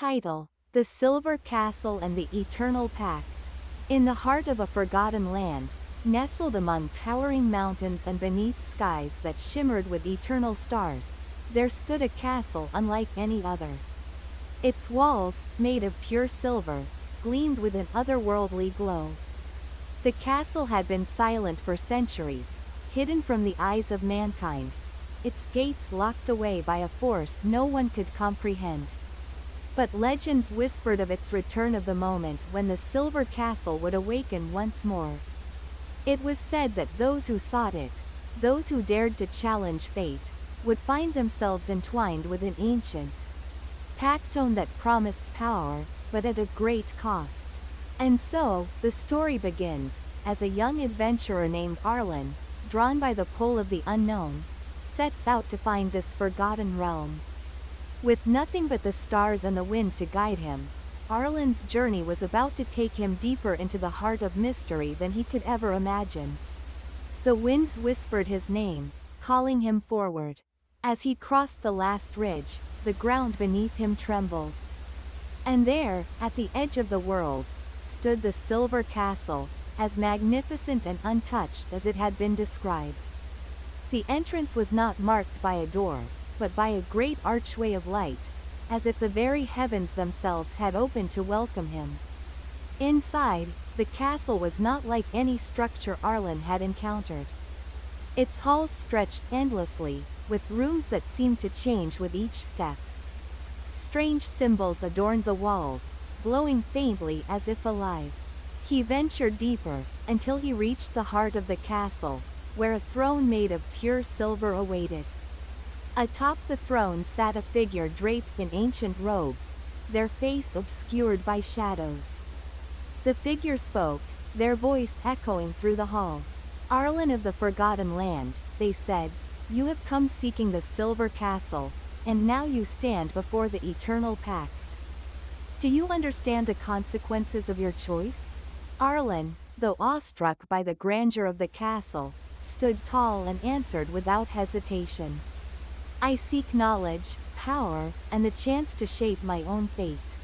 Title: The Silver Castle and the Eternal Pact. In the heart of a forgotten land, nestled among towering mountains and beneath skies that shimmered with eternal stars, there stood a castle unlike any other. Its walls, made of pure silver, gleamed with an otherworldly glow. The castle had been silent for centuries, hidden from the eyes of mankind, its gates locked away by a force no one could comprehend. But legends whispered of its return, of the moment when the silver castle would awaken once more. It was said that those who sought it, those who dared to challenge fate, would find themselves entwined with an ancient pact that promised power, but at a great cost. And so, the story begins, as a young adventurer named Arlen, drawn by the pull of the unknown, sets out to find this forgotten realm. With nothing but the stars and the wind to guide him, Arlen's journey was about to take him deeper into the heart of mystery than he could ever imagine. The winds whispered his name, calling him forward. As he crossed the last ridge, the ground beneath him trembled. And there, at the edge of the world, stood the silver castle, as magnificent and untouched as it had been described. The entrance was not marked by a door, but by a great archway of light, as if the very heavens themselves had opened to welcome him. Inside, the castle was not like any structure Arlen had encountered. Its halls stretched endlessly, with rooms that seemed to change with each step. Strange symbols adorned the walls, glowing faintly as if alive. He ventured deeper, until he reached the heart of the castle, where a throne made of pure silver awaited. Atop the throne sat a figure draped in ancient robes, their face obscured by shadows. The figure spoke, their voice echoing through the hall. "Arlen of the Forgotten Land," they said, "you have come seeking the Silver Castle, and now you stand before the Eternal Pact. Do you understand the consequences of your choice?" Arlen, though awestruck by the grandeur of the castle, stood tall and answered without hesitation. "I seek knowledge, power, and the chance to shape my own fate."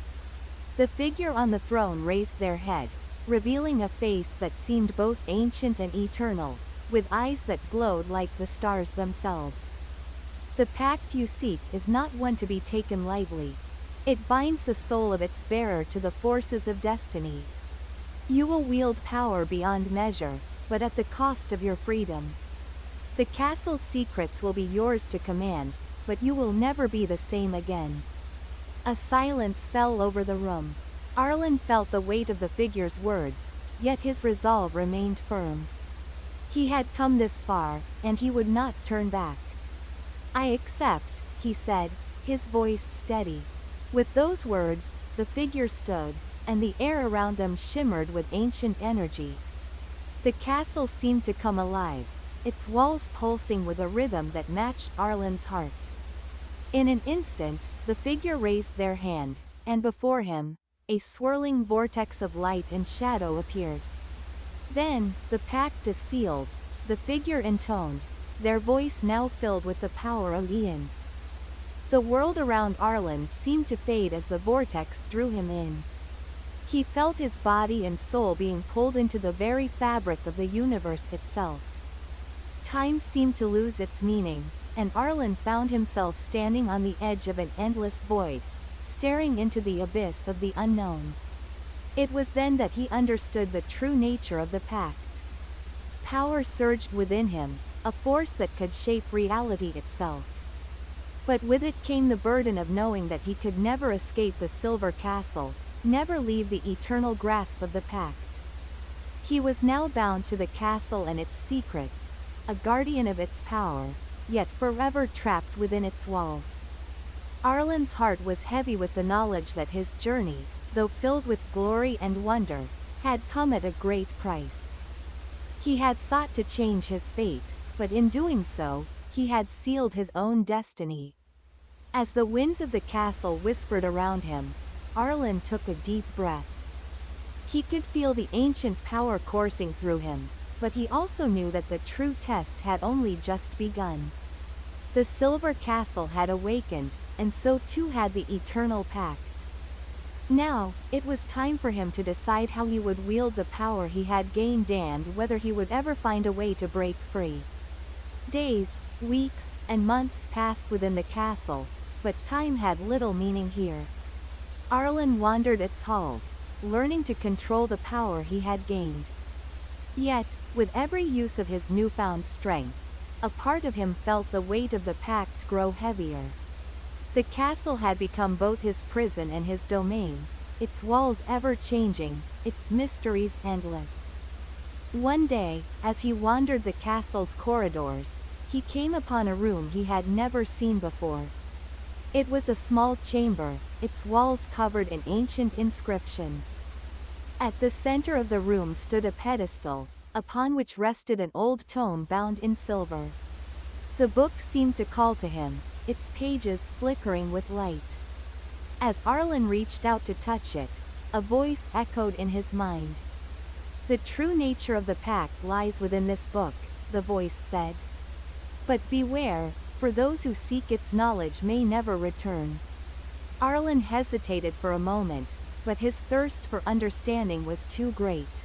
The figure on the throne raised their head, revealing a face that seemed both ancient and eternal, with eyes that glowed like the stars themselves. "The pact you seek is not one to be taken lightly. It binds the soul of its bearer to the forces of destiny. You will wield power beyond measure, but at the cost of your freedom. The castle's secrets will be yours to command, but you will never be the same again." A silence fell over the room. Arlen felt the weight of the figure's words, yet his resolve remained firm. He had come this far, and he would not turn back. "I accept," he said, his voice steady. With those words, the figure stood, and the air around them shimmered with ancient energy. The castle seemed to come alive, its walls pulsing with a rhythm that matched Arlen's heart. In an instant, the figure raised their hand, and before him, a swirling vortex of light and shadow appeared. Then, "The pact is sealed," the figure intoned, their voice now filled with the power of eons. The world around Arlen seemed to fade as the vortex drew him in. He felt his body and soul being pulled into the very fabric of the universe itself. Time seemed to lose its meaning, and Arlen found himself standing on the edge of an endless void, staring into the abyss of the unknown. It was then that he understood the true nature of the pact. Power surged within him, a force that could shape reality itself. But with it came the burden of knowing that he could never escape the Silver Castle, never leave the eternal grasp of the pact. He was now bound to the castle and its secrets, a guardian of its power, yet forever trapped within its walls. Arlen's heart was heavy with the knowledge that his journey, though filled with glory and wonder, had come at a great price. He had sought to change his fate, but in doing so, he had sealed his own destiny. As the winds of the castle whispered around him, Arlen took a deep breath. He could feel the ancient power coursing through him, but he also knew that the true test had only just begun. The Silver Castle had awakened, and so too had the Eternal Pact. Now, it was time for him to decide how he would wield the power he had gained and whether he would ever find a way to break free. Days, weeks, and months passed within the castle, but time had little meaning here. Arlen wandered its halls, learning to control the power he had gained. Yet, with every use of his newfound strength, a part of him felt the weight of the pact grow heavier. The castle had become both his prison and his domain, its walls ever-changing, its mysteries endless. One day, as he wandered the castle's corridors, he came upon a room he had never seen before. It was a small chamber, its walls covered in ancient inscriptions. At the center of the room stood a pedestal, upon which rested an old tome bound in silver. The book seemed to call to him, its pages flickering with light. As Arlen reached out to touch it, a voice echoed in his mind. "The true nature of the pact lies within this book," the voice said. "But beware, for those who seek its knowledge may never return." Arlen hesitated for a moment, but his thirst for understanding was too great.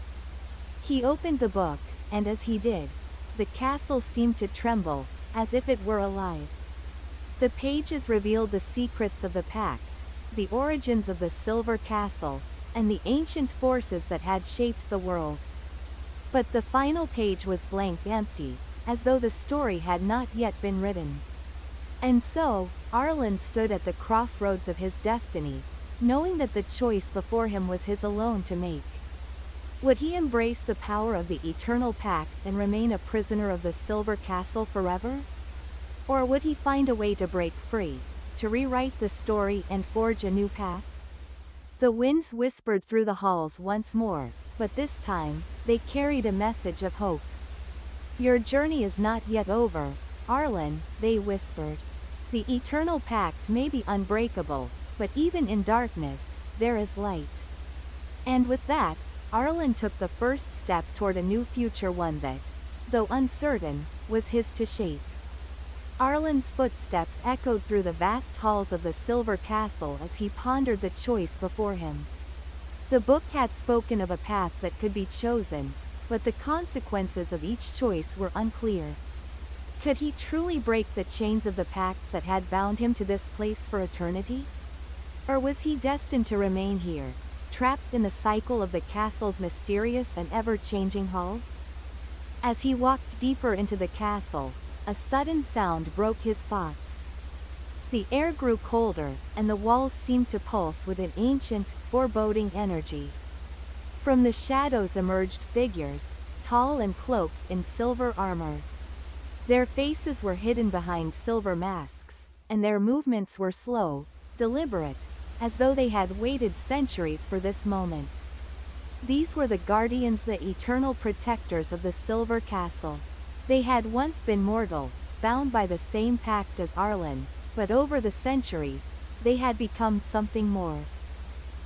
He opened the book, and as he did, the castle seemed to tremble, as if it were alive. The pages revealed the secrets of the pact, the origins of the Silver Castle, and the ancient forces that had shaped the world. But the final page was blank, empty, as though the story had not yet been written. And so, Arlen stood at the crossroads of his destiny, knowing that the choice before him was his alone to make. Would he embrace the power of the eternal pact and remain a prisoner of the Silver Castle forever? Or would he find a way to break free, to rewrite the story and forge a new path? The winds whispered through the halls once more, but this time, they carried a message of hope. "Your journey is not yet over, Arlen," they whispered. "The eternal pact may be unbreakable, but even in darkness, there is light." And with that, Arlen took the first step toward a new future, one that, though uncertain, was his to shape. Arlen's footsteps echoed through the vast halls of the Silver Castle as he pondered the choice before him. The book had spoken of a path that could be chosen, but the consequences of each choice were unclear. Could he truly break the chains of the pact that had bound him to this place for eternity? Or was he destined to remain here, trapped in the cycle of the castle's mysterious and ever-changing halls? As he walked deeper into the castle, a sudden sound broke his thoughts. The air grew colder, and the walls seemed to pulse with an ancient, foreboding energy. From the shadows emerged figures, tall and cloaked in silver armor. Their faces were hidden behind silver masks, and their movements were slow, deliberate, as though they had waited centuries for this moment. These were the guardians, the eternal protectors of the Silver Castle. They had once been mortal, bound by the same pact as Arlen, but over the centuries, they had become something more.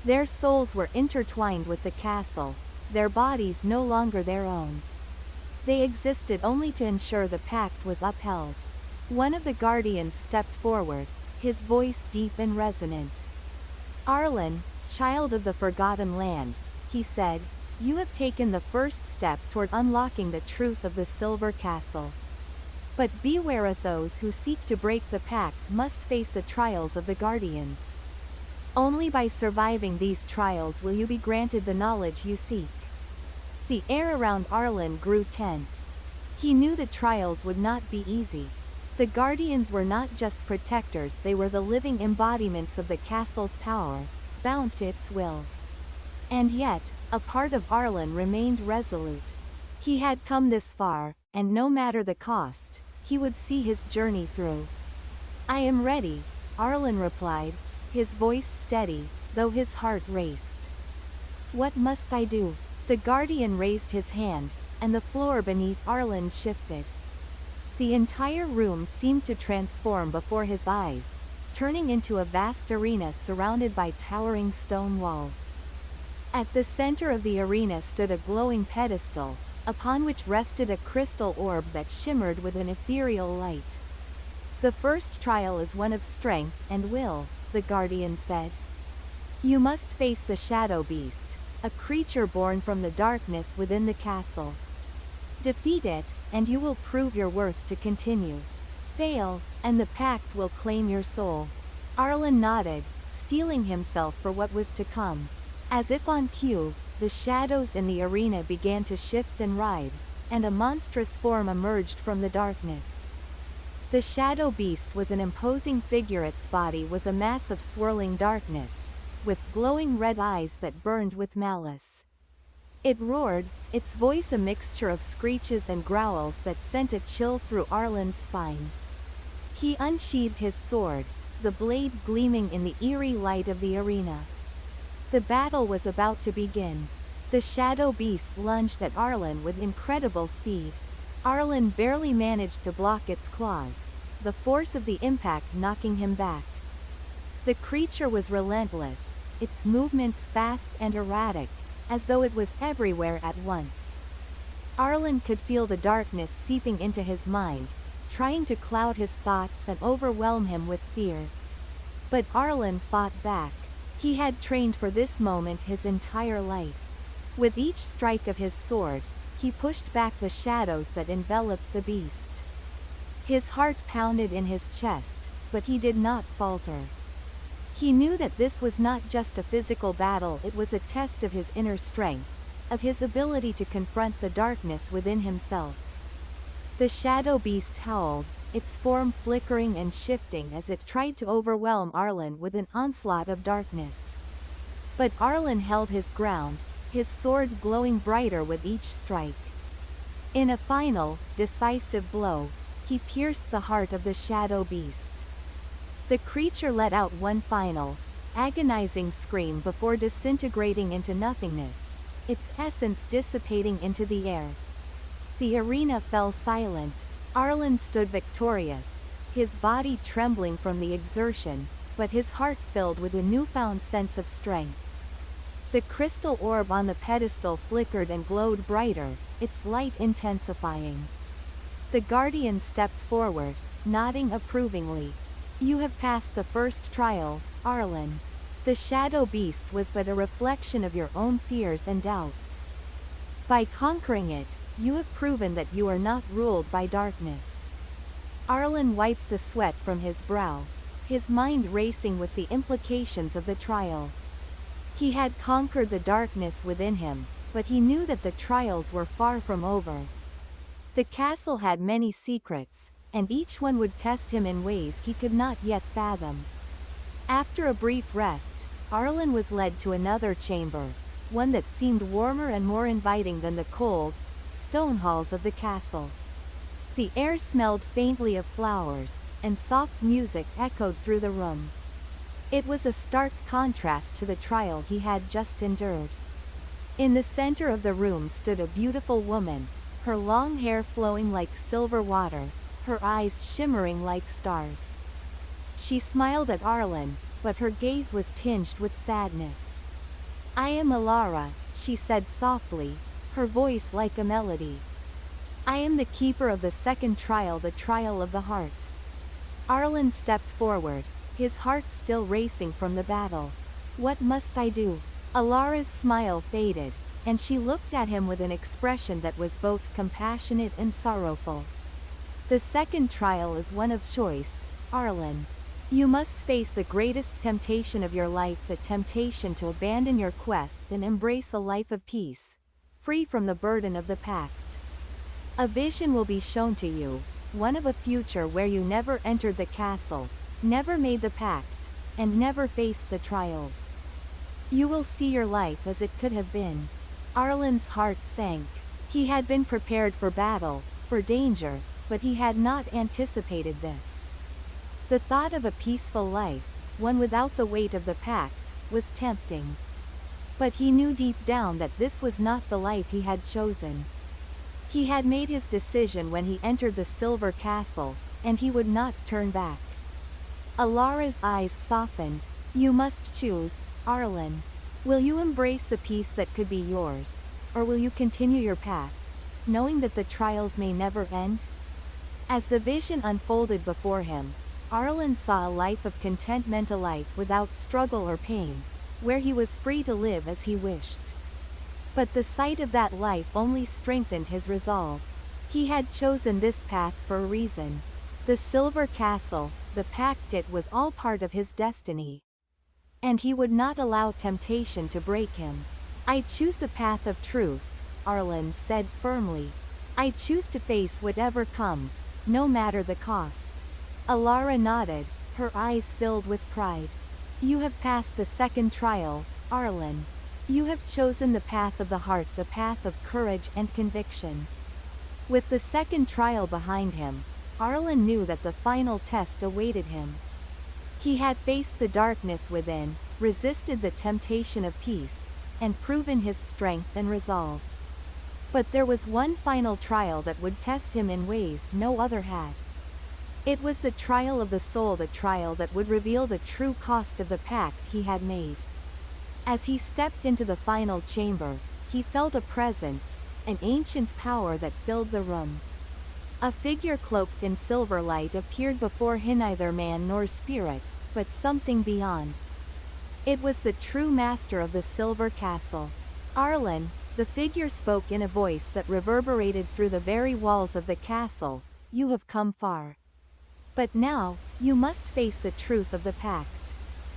Their souls were intertwined with the castle, their bodies no longer their own. They existed only to ensure the pact was upheld. One of the guardians stepped forward, his voice deep and resonant. "Arlen, child of the Forgotten Land," he said, "you have taken the first step toward unlocking the truth of the Silver Castle. But beware of those who seek to break the pact must face the trials of the guardians. Only by surviving these trials will you be granted the knowledge you seek." The air around Arlen grew tense. He knew the trials would not be easy. The guardians were not just protectors, they were the living embodiments of the castle's power, bound to its will. And yet, a part of Arlen remained resolute. He had come this far, and no matter the cost, he would see his journey through. "I am ready," Arlen replied, his voice steady, though his heart raced. "What must I do?" The guardian raised his hand, and the floor beneath Arlen shifted. The entire room seemed to transform before his eyes, turning into a vast arena surrounded by towering stone walls. At the center of the arena stood a glowing pedestal, upon which rested a crystal orb that shimmered with an ethereal light. "The first trial is one of strength and will," the guardian said. You must face the shadow beast, a creature born from the darkness within the castle. Defeat it, and you will prove your worth to continue. Fail, and the pact will claim your soul. Arlen nodded, steeling himself for what was to come. As if on cue, the shadows in the arena began to shift and writhe, and a monstrous form emerged from the darkness. The shadow beast was an imposing figure. Its body was a mass of swirling darkness, with glowing red eyes that burned with malice. It roared, its voice a mixture of screeches and growls that sent a chill through Arlen's spine. He unsheathed his sword, the blade gleaming in the eerie light of the arena. The battle was about to begin. The shadow beast lunged at Arlen with incredible speed. Arlen barely managed to block its claws, the force of the impact knocking him back. The creature was relentless, its movements fast and erratic, as though it was everywhere at once. Arlen could feel the darkness seeping into his mind, trying to cloud his thoughts and overwhelm him with fear. But Arlen fought back. He had trained for this moment his entire life. With each strike of his sword, he pushed back the shadows that enveloped the beast. His heart pounded in his chest, but he did not falter. He knew that this was not just a physical battle, it was a test of his inner strength, of his ability to confront the darkness within himself. The shadow beast howled, its form flickering and shifting as it tried to overwhelm Arlen with an onslaught of darkness. But Arlen held his ground, his sword glowing brighter with each strike. In a final, decisive blow, he pierced the heart of the shadow beast. The creature let out one final, agonizing scream before disintegrating into nothingness, its essence dissipating into the air. The arena fell silent. Arlen stood victorious, his body trembling from the exertion, but his heart filled with a newfound sense of strength. The crystal orb on the pedestal flickered and glowed brighter, its light intensifying. The guardian stepped forward, nodding approvingly. You have passed the first trial, Arlen. The shadow beast was but a reflection of your own fears and doubts. By conquering it, you have proven that you are not ruled by darkness. Arlen wiped the sweat from his brow, his mind racing with the implications of the trial. He had conquered the darkness within him, but he knew that the trials were far from over. The castle had many secrets, and each one would test him in ways he could not yet fathom. After a brief rest, Arlen was led to another chamber, one that seemed warmer and more inviting than the cold, stone halls of the castle. The air smelled faintly of flowers, and soft music echoed through the room. It was a stark contrast to the trial he had just endured. In the center of the room stood a beautiful woman, her long hair flowing like silver water, her eyes shimmering like stars. She smiled at Arlen, but her gaze was tinged with sadness. I am Alara, she said softly, her voice like a melody. I am the keeper of the second trial, the trial of the heart. Arlen stepped forward, his heart still racing from the battle. What must I do? Alara's smile faded, and she looked at him with an expression that was both compassionate and sorrowful. The second trial is one of choice, Arlen. You must face the greatest temptation of your life, the temptation to abandon your quest and embrace a life of peace, free from the burden of the pact. A vision will be shown to you, one of a future where you never entered the castle, never made the pact, and never faced the trials. You will see your life as it could have been. Arlen's heart sank. He had been prepared for battle, for danger, but he had not anticipated this. The thought of a peaceful life, one without the weight of the pact, was tempting. But he knew deep down that this was not the life he had chosen. He had made his decision when he entered the Silver Castle, and he would not turn back. Alara's eyes softened. You must choose, Arlen. Will you embrace the peace that could be yours, or will you continue your path, knowing that the trials may never end? As the vision unfolded before him, Arlen saw a life of contentment, a life without struggle or pain, where he was free to live as he wished. But the sight of that life only strengthened his resolve. He had chosen this path for a reason. The silver castle, the pact, it was all part of his destiny. And he would not allow temptation to break him. I choose the path of truth, Arlen said firmly. I choose to face whatever comes, no matter the cost. Alara nodded, her eyes filled with pride. You have passed the second trial, Arlen. You have chosen the path of the heart, the path of courage and conviction. With the second trial behind him, Arlen knew that the final test awaited him. He had faced the darkness within, resisted the temptation of peace, and proven his strength and resolve. But there was one final trial that would test him in ways no other had. It was the trial of the soul, the trial that would reveal the true cost of the pact he had made. As he stepped into the final chamber, he felt a presence, an ancient power that filled the room. A figure cloaked in silver light appeared before him, neither man nor spirit, but something beyond. It was the true master of the silver castle. Arlen, the figure spoke in a voice that reverberated through the very walls of the castle. You have come far. But now, you must face the truth of the pact.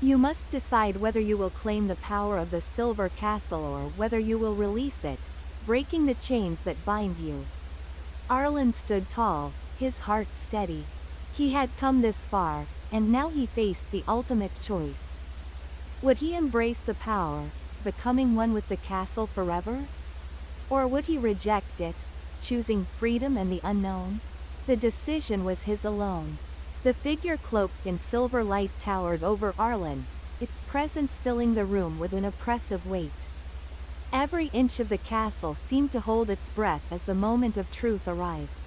You must decide whether you will claim the power of the silver castle or whether you will release it, breaking the chains that bind you. Arlen stood tall, his heart steady. He had come this far, and now he faced the ultimate choice. Would he embrace the power, becoming one with the castle forever? Or would he reject it, choosing freedom and the unknown? The decision was his alone. The figure cloaked in silver light towered over Arlen, its presence filling the room with an oppressive weight. Every inch of the castle seemed to hold its breath as the moment of truth arrived.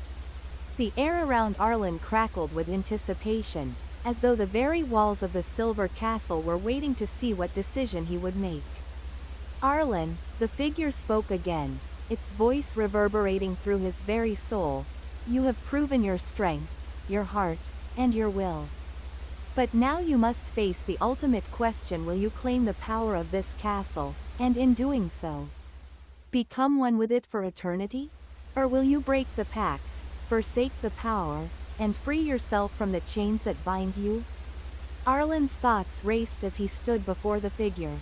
The air around Arlen crackled with anticipation, as though the very walls of the silver castle were waiting to see what decision he would make. Arlen, the figure spoke again, its voice reverberating through his very soul. You have proven your strength, your heart, and your will. But now you must face the ultimate question: will you claim the power of this castle, and in doing so, become one with it for eternity? Or will you break the pact, forsake the power, and free yourself from the chains that bind you? Arlen's thoughts raced as he stood before the figure.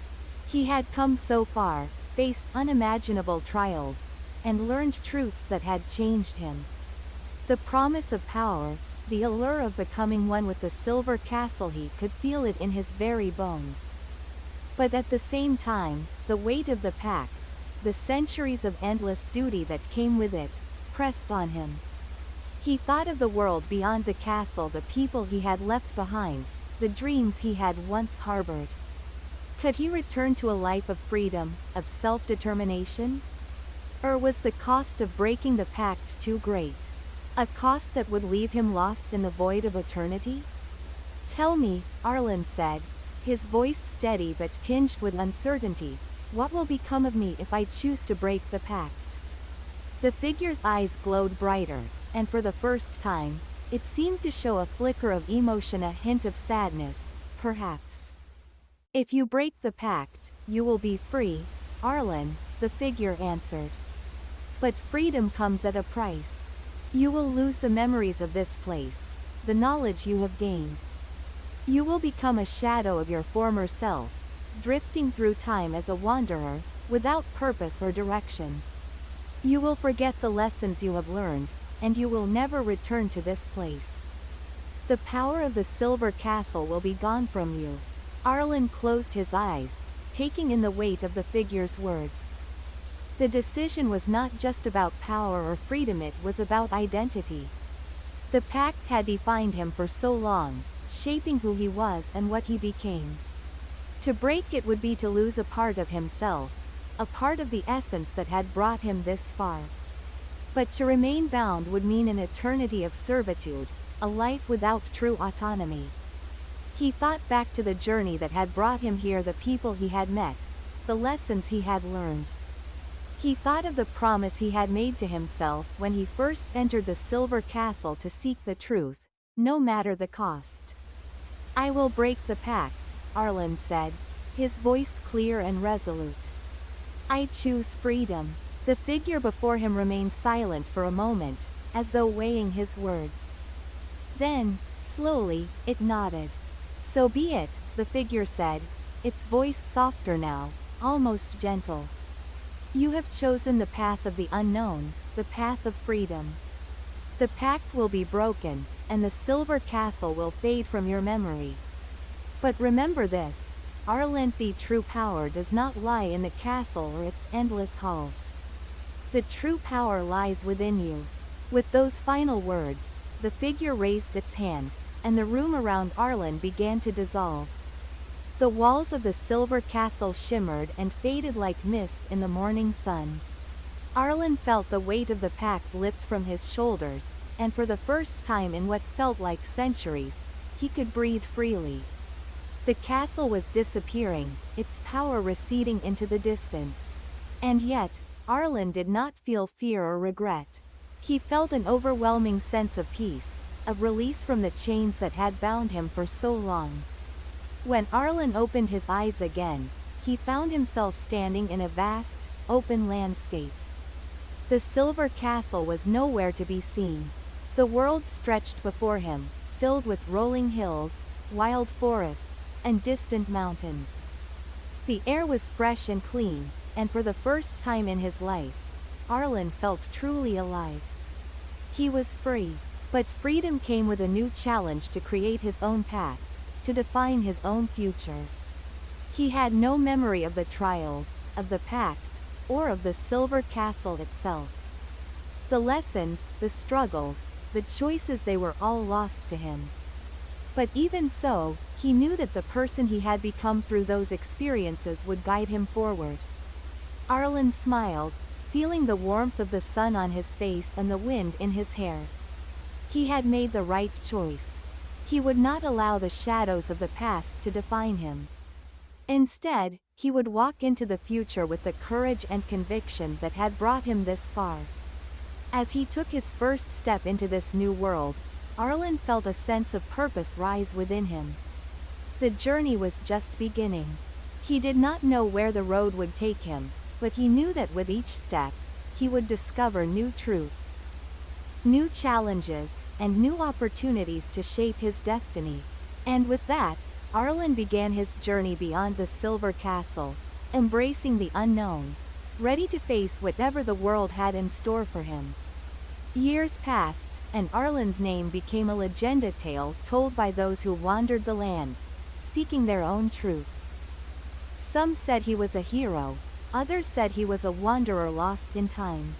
He had come so far, faced unimaginable trials, and learned truths that had changed him. The promise of power, the allure of becoming one with the silver castle, he could feel it in his very bones. But at the same time, the weight of the pact, the centuries of endless duty that came with it, pressed on him. He thought of the world beyond the castle, the people he had left behind, the dreams he had once harbored. Could he return to a life of freedom, of self-determination? Or was the cost of breaking the pact too great? A cost that would leave him lost in the void of eternity? Tell me, Arlen said, his voice steady but tinged with uncertainty, what will become of me if I choose to break the pact? The figure's eyes glowed brighter, and for the first time, it seemed to show a flicker of emotion, a hint of sadness, perhaps. If you break the pact, you will be free, Arlen, the figure answered. But freedom comes at a price. You will lose the memories of this place, the knowledge you have gained. You will become a shadow of your former self, drifting through time as a wanderer, without purpose or direction. You will forget the lessons you have learned, and you will never return to this place. The power of the silver castle will be gone from you. Arlen closed his eyes, taking in the weight of the figure's words. The decision was not just about power or freedom, it was about identity. The pact had defined him for so long, shaping who he was and what he became. To break it would be to lose a part of himself, a part of the essence that had brought him this far. But to remain bound would mean an eternity of servitude, a life without true autonomy. He thought back to the journey that had brought him here, the people he had met, the lessons he had learned. He thought of the promise he had made to himself when he first entered the silver castle to seek the truth, no matter the cost. I will break the pact, Arlen said, his voice clear and resolute. "I choose freedom." The figure before him remained silent for a moment, as though weighing his words. Then, slowly, it nodded. "So be it," the figure said, its voice softer now, almost gentle. "You have chosen the path of the unknown, the path of freedom. The pact will be broken, and the silver castle will fade from your memory. But remember this, our lengthy true power does not lie in the castle or its endless halls. The true power lies within you." With those final words, the figure raised its hand, and the room around Arlen began to dissolve. The walls of the silver castle shimmered and faded like mist in the morning sun. Arlen felt the weight of the pact lift from his shoulders, and for the first time in what felt like centuries, he could breathe freely. The castle was disappearing, its power receding into the distance. And yet, Arlen did not feel fear or regret. He felt an overwhelming sense of peace, of release from the chains that had bound him for so long. When Arlen opened his eyes again, he found himself standing in a vast, open landscape. The silver castle was nowhere to be seen. The world stretched before him, filled with rolling hills, wild forests, and distant mountains. The air was fresh and clean, and for the first time in his life, Arlen felt truly alive. He was free, but freedom came with a new challenge to create his own path, to define his own future. He had no memory of the trials, of the pact, or of the silver castle itself. The lessons, the struggles, the choices, they were all lost to him. But even so, he knew that the person he had become through those experiences would guide him forward. Arlen smiled, feeling the warmth of the sun on his face and the wind in his hair. He had made the right choice. He would not allow the shadows of the past to define him. Instead, he would walk into the future with the courage and conviction that had brought him this far. As he took his first step into this new world, Arlen felt a sense of purpose rise within him. The journey was just beginning. He did not know where the road would take him, but he knew that with each step, he would discover new truths, new challenges, and new opportunities to shape his destiny. And with that, Arlen began his journey beyond the silver castle, embracing the unknown, ready to face whatever the world had in store for him. Years passed, and Arlen's name became a legenda tale told by those who wandered the lands, seeking their own truths. Some said he was a hero, others said he was a wanderer lost in time.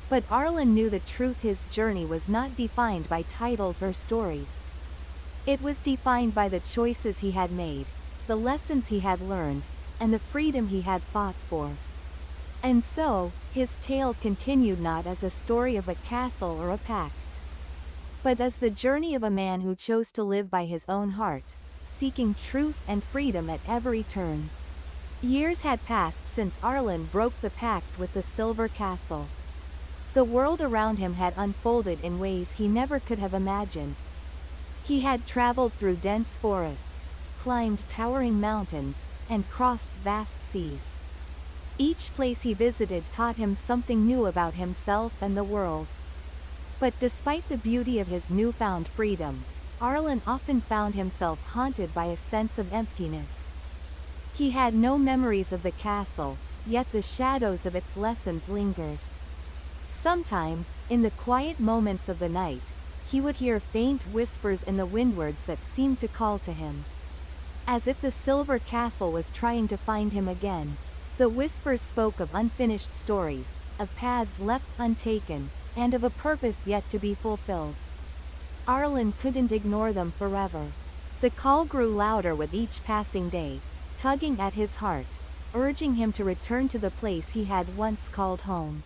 But Arlen knew the truth: his journey was not defined by titles or stories. It was defined by the choices he had made, the lessons he had learned, and the freedom he had fought for. And so, his tale continued not as a story of a castle or a pact, but as the journey of a man who chose to live by his own heart, seeking truth and freedom at every turn. Years had passed since Arlen broke the pact with the silver castle. The world around him had unfolded in ways he never could have imagined. He had traveled through dense forests, climbed towering mountains, and crossed vast seas. Each place he visited taught him something new about himself and the world. But despite the beauty of his newfound freedom, Arlen often found himself haunted by a sense of emptiness. He had no memories of the castle, yet the shadows of its lessons lingered. Sometimes, in the quiet moments of the night, he would hear faint whispers in the windwards that seemed to call to him. As if the silver castle was trying to find him again. The whispers spoke of unfinished stories, of paths left untaken, and of a purpose yet to be fulfilled. Arlen couldn't ignore them forever. The call grew louder with each passing day, tugging at his heart, urging him to return to the place he had once called home.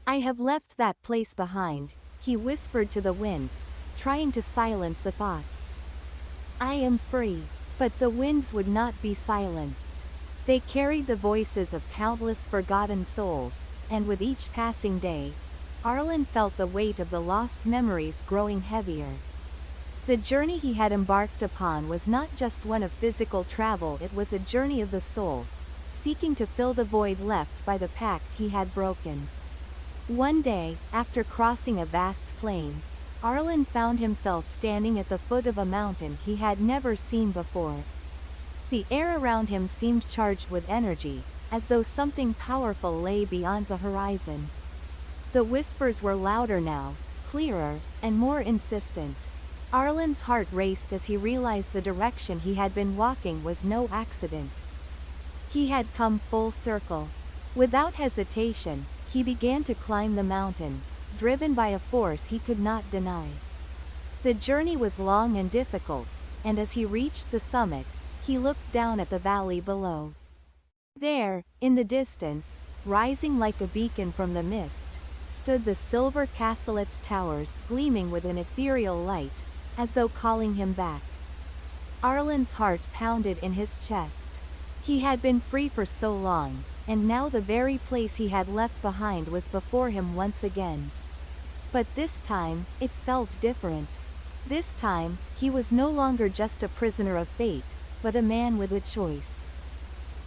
"I have left that place behind," he whispered to the winds, trying to silence the thoughts. "I am free." But the winds would not be silenced. They carried the voices of countless forgotten souls, and with each passing day, Arlen felt the weight of the lost memories growing heavier. The journey he had embarked upon was not just one of physical travel, it was a journey of the soul, seeking to fill the void left by the pact he had broken. One day, after crossing a vast plain, Arlen found himself standing at the foot of a mountain he had never seen before. The air around him seemed charged with energy, as though something powerful lay beyond the horizon. The whispers were louder now, clearer, and more insistent. Arlen's heart raced as he realized the direction he had been walking was no accident. He had come full circle. Without hesitation, he began to climb the mountain, driven by a force he could not deny. The journey was long and difficult, and as he reached the summit, he looked down at the valley below. There, in the distance, rising like a beacon from the mist, stood the silver castle, its towers gleaming with an ethereal light, as though calling him back. Arlen's heart pounded in his chest. He had been free for so long, and now the very place he had left behind was before him once again. But this time, it felt different. This time, he was no longer just a prisoner of fate, but a man with a choice.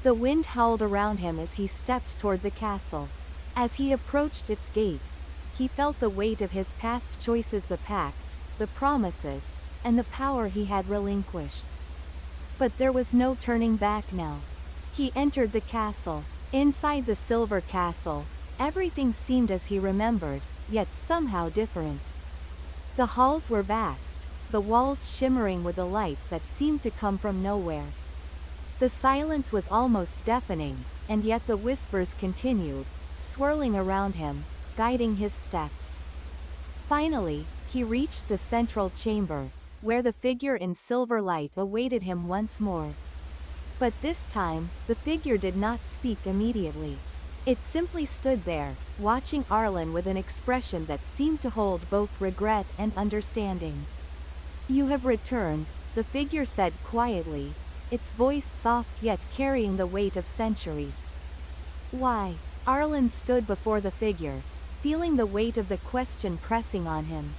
The wind howled around him as he stepped toward the castle. As he approached its gates, he felt the weight of his past choices, the pact, the promises, and the power he had relinquished. But there was no turning back now. He entered the castle. Inside the silver castle, everything seemed as he remembered, yet somehow different. The halls were vast, the walls shimmering with a light that seemed to come from nowhere. The silence was almost deafening, and yet the whispers continued, swirling around him, guiding his steps. Finally, he reached the central chamber, where the figure in silver light awaited him once more. But this time, the figure did not speak immediately. It simply stood there, watching Arlen with an expression that seemed to hold both regret and understanding. "You have returned," the figure said quietly, its voice soft yet carrying the weight of centuries. "Why?" Arlen stood before the figure, feeling the weight of the question pressing on him.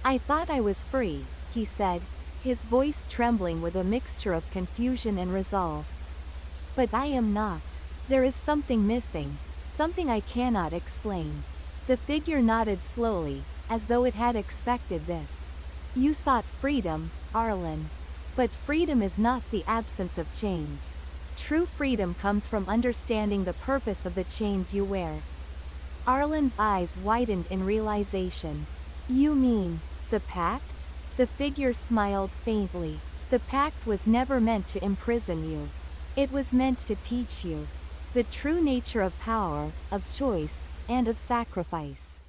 "I thought I was free," he said, his voice trembling with a mixture of confusion and resolve. "But I am not. There is something missing, something I cannot explain." The figure nodded slowly, as though it had expected this. "You sought freedom, Arlen. But freedom is not the absence of chains. True freedom comes from understanding the purpose of the chains you wear." Arlen's eyes widened in realization. "You mean, the pact?" The figure smiled faintly. "The pact was never meant to imprison you. It was meant to teach you the true nature of power, of choice, and of sacrifice.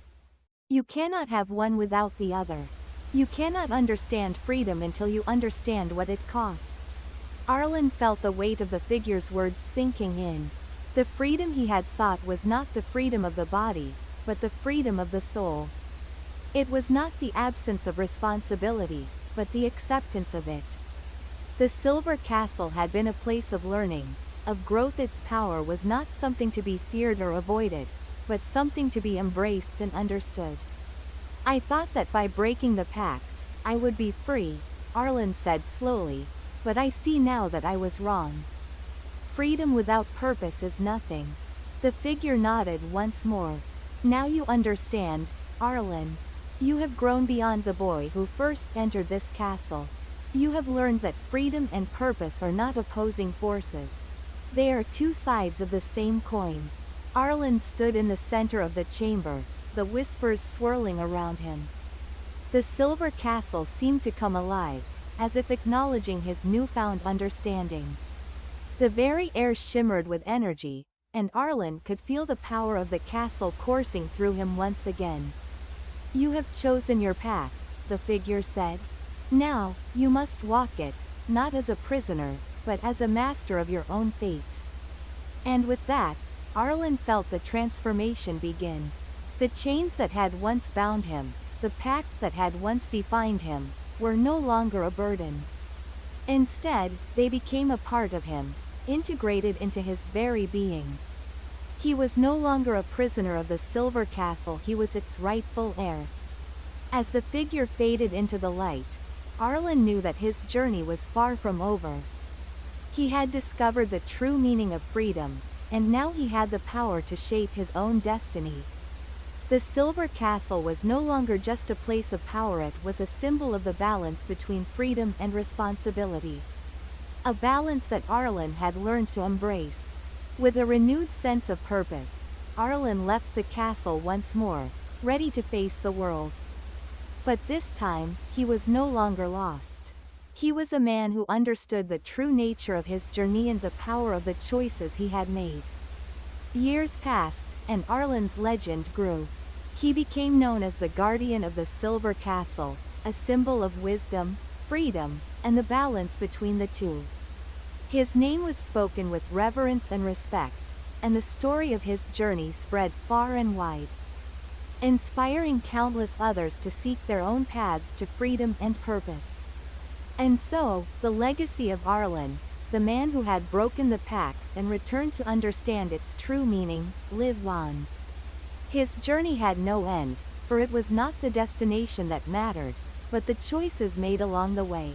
You cannot have one without the other. You cannot understand freedom until you understand what it costs." Arlen felt the weight of the figure's words sinking in. The freedom he had sought was not the freedom of the body, but the freedom of the soul. It was not the absence of responsibility, but the acceptance of it. The silver castle had been a place of learning, of growth. Its power was not something to be feared or avoided, but something to be embraced and understood. "I thought that by breaking the pact, I would be free," Arlen said slowly, "but I see now that I was wrong. Freedom without purpose is nothing." The figure nodded once more. "Now you understand, Arlen. You have grown beyond the boy who first entered this castle. You have learned that freedom and purpose are not opposing forces. They are two sides of the same coin." Arlen stood in the center of the chamber, the whispers swirling around him. The silver castle seemed to come alive, as if acknowledging his newfound understanding. The very air shimmered with energy, and Arlen could feel the power of the castle coursing through him once again. "You have chosen your path," the figure said. "Now, you must walk it, not as a prisoner, but as a master of your own fate." And with that, Arlen felt the transformation begin. The chains that had once bound him, the pact that had once defined him, were no longer a burden. Instead, they became a part of him, integrated into his very being. He was no longer a prisoner of the silver castle, he was its rightful heir. As the figure faded into the light, Arlen knew that his journey was far from over. He had discovered the true meaning of freedom, and now he had the power to shape his own destiny. The Silver Castle was no longer just a place of power, it was a symbol of the balance between freedom and responsibility. A balance that Arlen had learned to embrace. With a renewed sense of purpose, Arlen left the castle once more, ready to face the world. But this time, he was no longer lost. He was a man who understood the true nature of his journey and the power of the choices he had made. Years passed, and Arlen's legend grew. He became known as the guardian of the Silver Castle, a symbol of wisdom, freedom, and the balance between the two. His name was spoken with reverence and respect, and the story of his journey spread far and wide, inspiring countless others to seek their own paths to freedom and purpose. And so, the legacy of Arlen, the man who had broken the pact and returned to understand its true meaning, lived on. His journey had no end, for it was not the destination that mattered, but the choices made along the way.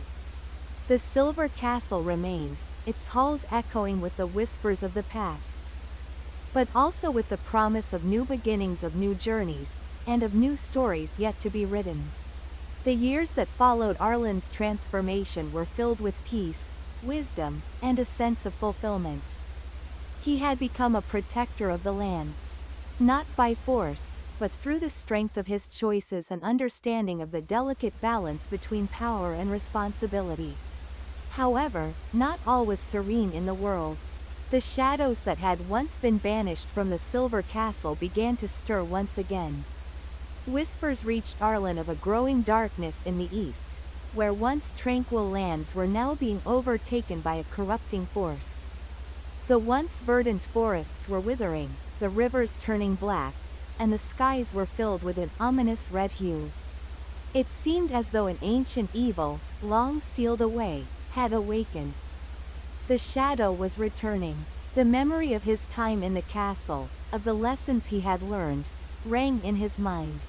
The Silver Castle remained, its halls echoing with the whispers of the past, but also with the promise of new beginnings, of new journeys, and of new stories yet to be written. The years that followed Arlen's transformation were filled with peace, wisdom, and a sense of fulfillment. He had become a protector of the lands, not by force, but through the strength of his choices and understanding of the delicate balance between power and responsibility. However, not all was serene in the world. The shadows that had once been banished from the Silver Castle began to stir once again. Whispers reached Arlen of a growing darkness in the east, where once tranquil lands were now being overtaken by a corrupting force. The once verdant forests were withering, the rivers turning black, and the skies were filled with an ominous red hue. It seemed as though an ancient evil, long sealed away, had awakened. The shadow was returning. The memory of his time in the castle, of the lessons he had learned, rang in his mind.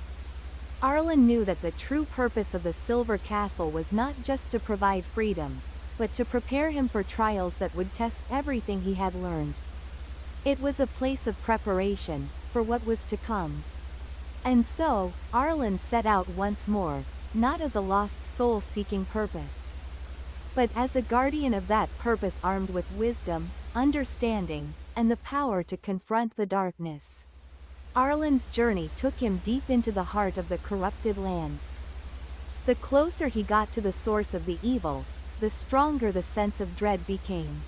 Arlen knew that the true purpose of the Silver Castle was not just to provide freedom, but to prepare him for trials that would test everything he had learned. It was a place of preparation, for what was to come. And so, Arlen set out once more, not as a lost soul seeking purpose, but as a guardian of that purpose, armed with wisdom, understanding, and the power to confront the darkness. Arlen's journey took him deep into the heart of the corrupted lands. The closer he got to the source of the evil, the stronger the sense of dread became.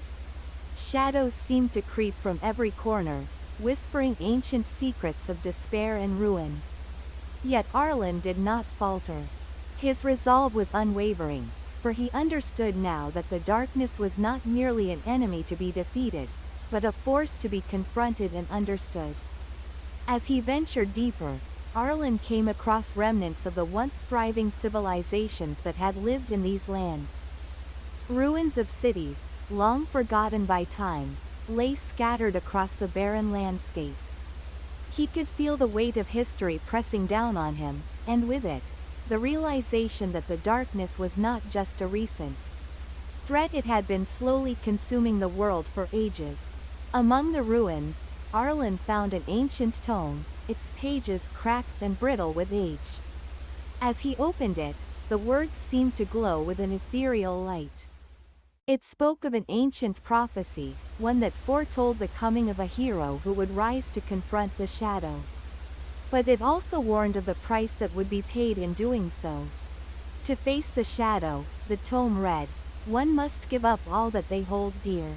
Shadows seemed to creep from every corner, whispering ancient secrets of despair and ruin. Yet Arlen did not falter. His resolve was unwavering, for he understood now that the darkness was not merely an enemy to be defeated, but a force to be confronted and understood. As he ventured deeper, Arlen came across remnants of the once thriving civilizations that had lived in these lands. Ruins of cities, long forgotten by time, lay scattered across the barren landscape. He could feel the weight of history pressing down on him, and with it, the realization that the darkness was not just a recent threat, it had been slowly consuming the world for ages. Among the ruins, Arlen found an ancient tome, its pages cracked and brittle with age. As he opened it, the words seemed to glow with an ethereal light. It spoke of an ancient prophecy, one that foretold the coming of a hero who would rise to confront the shadow. But it also warned of the price that would be paid in doing so. To face the shadow, the tome read, one must give up all that they hold dear.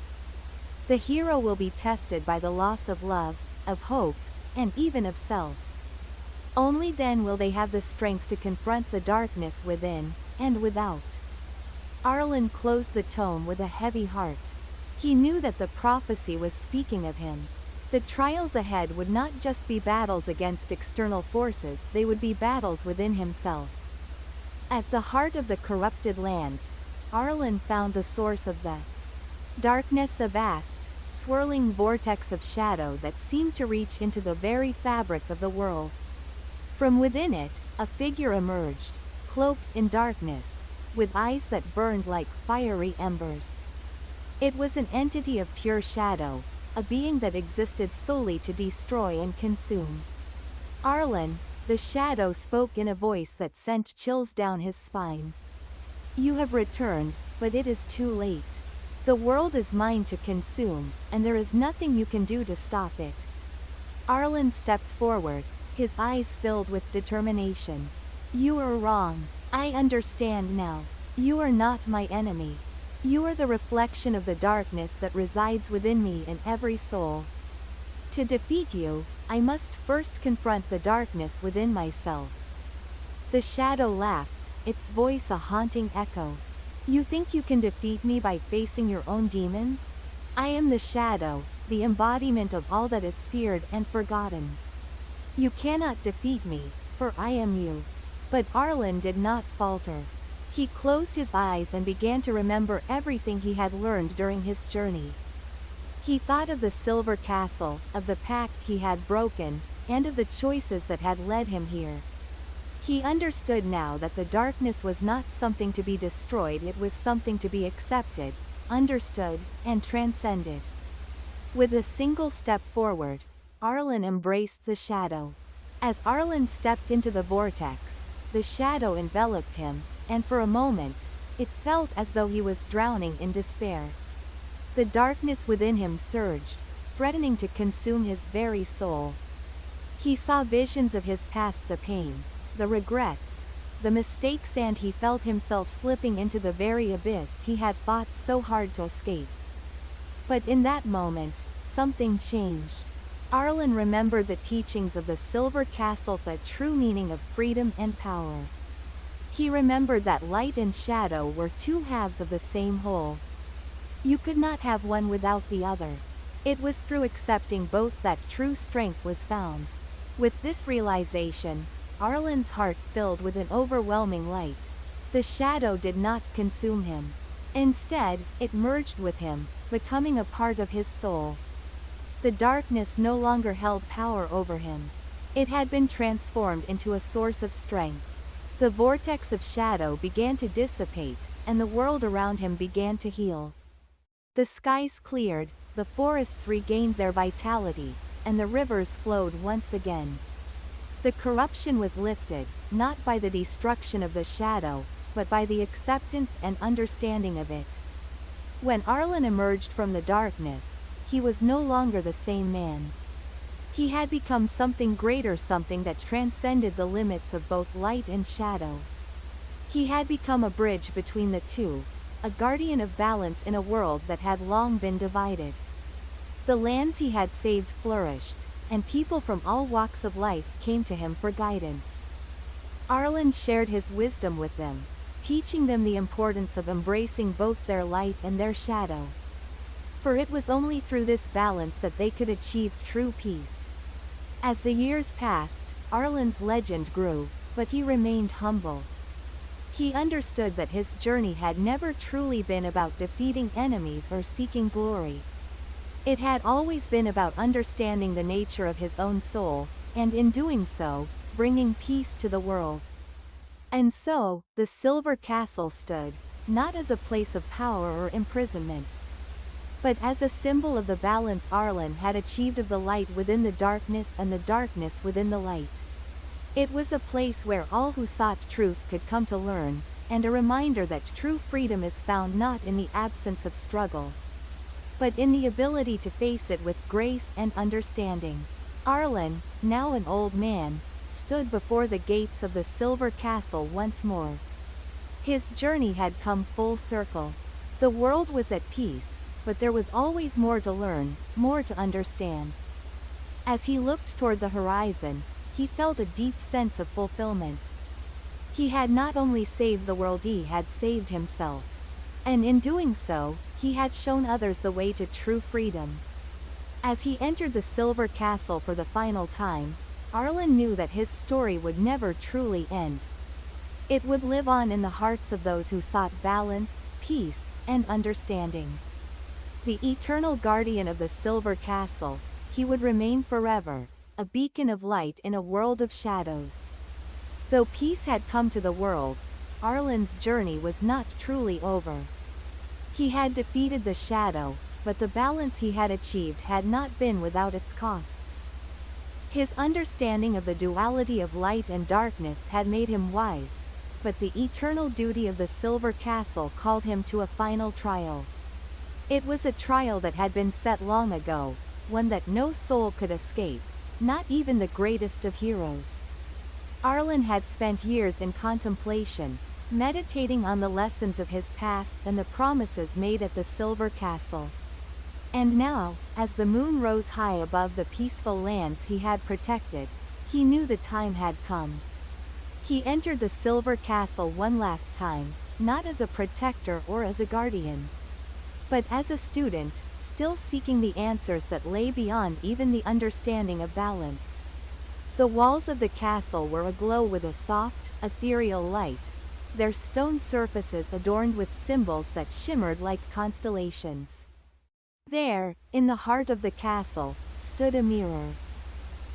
The hero will be tested by the loss of love, of hope, and even of self. Only then will they have the strength to confront the darkness within and without. Arlen closed the tome with a heavy heart. He knew that the prophecy was speaking of him. The trials ahead would not just be battles against external forces, they would be battles within himself. At the heart of the corrupted lands, Arlen found the source of the darkness, a vast, swirling vortex of shadow that seemed to reach into the very fabric of the world. From within it, a figure emerged, cloaked in darkness, with eyes that burned like fiery embers. It was an entity of pure shadow, a being that existed solely to destroy and consume. Arlen, the shadow, spoke in a voice that sent chills down his spine. You have returned, but it is too late. The world is mine to consume, and there is nothing you can do to stop it. Arlen stepped forward, his eyes filled with determination. You are wrong. I understand now. You are not my enemy. You are the reflection of the darkness that resides within me and every soul. To defeat you, I must first confront the darkness within myself. The shadow laughed, its voice a haunting echo. You think you can defeat me by facing your own demons? I am the shadow, the embodiment of all that is feared and forgotten. You cannot defeat me, for I am you. But Arlen did not falter. He closed his eyes and began to remember everything he had learned during his journey. He thought of the silver castle, of the pact he had broken, and of the choices that had led him here. He understood now that the darkness was not something to be destroyed, it was something to be accepted, understood, and transcended. With a single step forward, Arlen embraced the shadow. As Arlen stepped into the vortex, the shadow enveloped him, and for a moment, it felt as though he was drowning in despair. The darkness within him surged, threatening to consume his very soul. He saw visions of his past, the pain, the regrets, the mistakes, and he felt himself slipping into the very abyss he had fought so hard to escape. But in that moment, something changed. Arlen remembered the teachings of the Silver Castle, the true meaning of freedom and power. He remembered that light and shadow were two halves of the same whole. You could not have one without the other. It was through accepting both that true strength was found. With this realization, Arlen's heart filled with an overwhelming light. The shadow did not consume him. Instead, it merged with him, becoming a part of his soul. The darkness no longer held power over him. It had been transformed into a source of strength. The vortex of shadow began to dissipate, and the world around him began to heal. The skies cleared, the forests regained their vitality, and the rivers flowed once again. The corruption was lifted, not by the destruction of the shadow, but by the acceptance and understanding of it. When Arlen emerged from the darkness, he was no longer the same man. He had become something greater, something that transcended the limits of both light and shadow. He had become a bridge between the two, a guardian of balance in a world that had long been divided. The lands he had saved flourished, and people from all walks of life came to him for guidance. Arlen shared his wisdom with them, teaching them the importance of embracing both their light and their shadow. For it was only through this balance that they could achieve true peace. As the years passed, Arlen's legend grew, but he remained humble. He understood that his journey had never truly been about defeating enemies or seeking glory. It had always been about understanding the nature of his own soul, and in doing so, bringing peace to the world. And so, the Silver Castle stood, not as a place of power or imprisonment, but as a symbol of the balance Arlen had achieved of the light within the darkness and the darkness within the light. It was a place where all who sought truth could come to learn, and a reminder that true freedom is found not in the absence of struggle, but in the ability to face it with grace and understanding. Arlen, now an old man, stood before the gates of the Silver Castle once more. His journey had come full circle. The world was at peace, but there was always more to learn, more to understand. As he looked toward the horizon, he felt a deep sense of fulfillment. He had not only saved the world, he had saved himself. And in doing so, he had shown others the way to true freedom. As he entered the Silver Castle for the final time, Arlen knew that his story would never truly end. It would live on in the hearts of those who sought balance, peace, and understanding. The eternal guardian of the Silver Castle, he would remain forever, a beacon of light in a world of shadows. Though peace had come to the world, Arlen's journey was not truly over. He had defeated the shadow, but the balance he had achieved had not been without its costs. His understanding of the duality of light and darkness had made him wise, but the eternal duty of the Silver Castle called him to a final trial. It was a trial that had been set long ago, one that no soul could escape, not even the greatest of heroes. Arlen had spent years in contemplation, meditating on the lessons of his past and the promises made at the Silver Castle. And now, as the moon rose high above the peaceful lands he had protected, he knew the time had come. He entered the Silver Castle one last time, not as a protector or as a guardian, but as a student, still seeking the answers that lay beyond even the understanding of balance. The walls of the castle were aglow with a soft, ethereal light, their stone surfaces adorned with symbols that shimmered like constellations. There, in the heart of the castle, stood a mirror.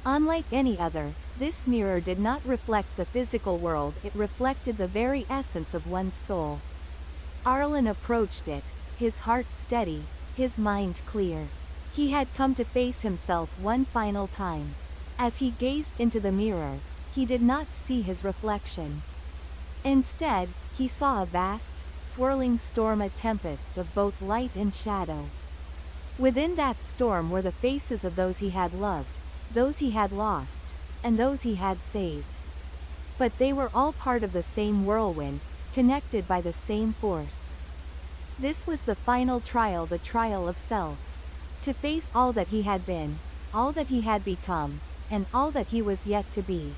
Unlike any other, this mirror did not reflect the physical world, it reflected the very essence of one's soul. Arlen approached it, his heart steady, his mind clear. He had come to face himself one final time. As he gazed into the mirror, he did not see his reflection. Instead, he saw a vast, swirling storm, a tempest of both light and shadow. Within that storm were the faces of those he had loved, those he had lost, and those he had saved. But they were all part of the same whirlwind, connected by the same force. This was the final trial, the trial of self. To face all that he had been, all that he had become, and all that he was yet to be.